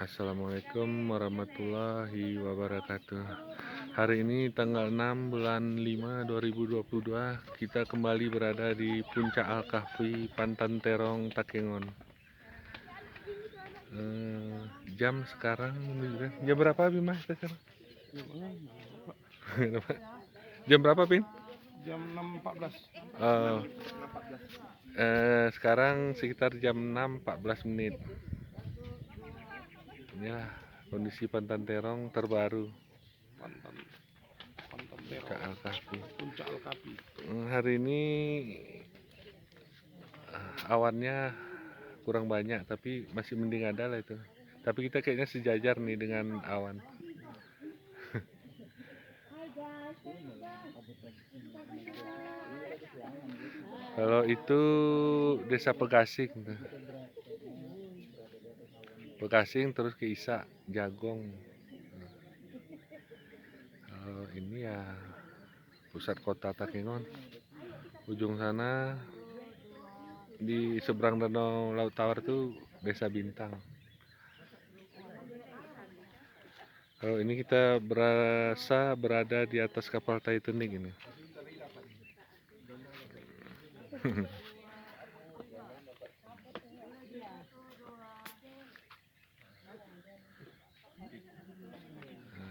Assalamualaikum warahmatullahi wabarakatuh. Hari ini tanggal 6 bulan 5 2022, kita kembali berada di Puncak Al-Kahfi, Pantan Terong, Takengon. Jam sekarang jam berapa Bima sekarang? Jam berapa Pin? Jam 6.14. Sekarang sekitar jam 6.14 menit. Inilah kondisi Pantan Terong terbaru. Pantan Puncak Terong, Al-Kahfi. Puncak Al-Kahfi. Hari ini awannya kurang banyak, tapi masih mending ada lah itu. Tapi kita kayaknya sejajar nih dengan awan. Kalau itu Desa Pegasing, Pegasing terus ke Isa, Jagong. Kalau ini ya pusat kota Takengon. Ujung sana di seberang Danau Laut Tawar itu Desa Bintang. Kalau ini kita berasa berada di atas kapal Titanic ini. Nah,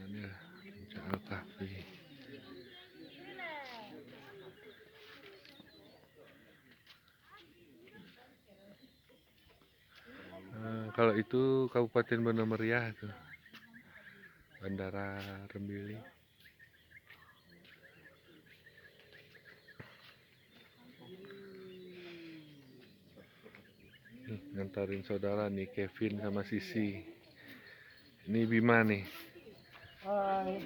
ini Puncak Al-Kahfi. Kalau itu Kabupaten Banda Meriah itu, Bandara Rembili. Nih, ngantarin saudara nih Kevin sama Sisi. Ini Bima nih. Hai.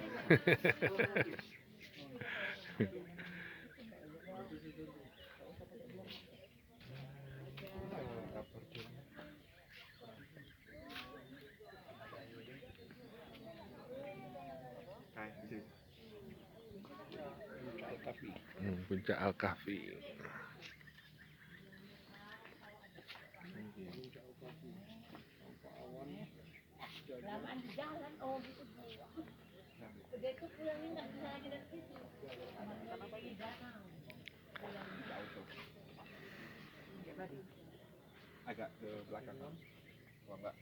Puncak Al-Kahfi. Agak ke belakang, kalau enggak.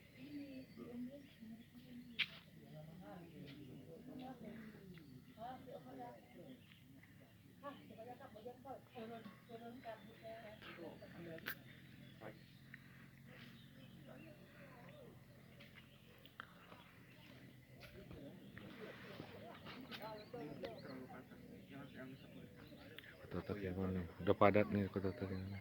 Kota Takengon nih. Udah padat nih Kota Takengon.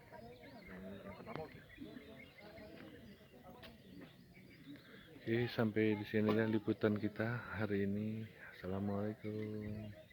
Oke, sampai di sini liputan kita hari ini. Assalamualaikum.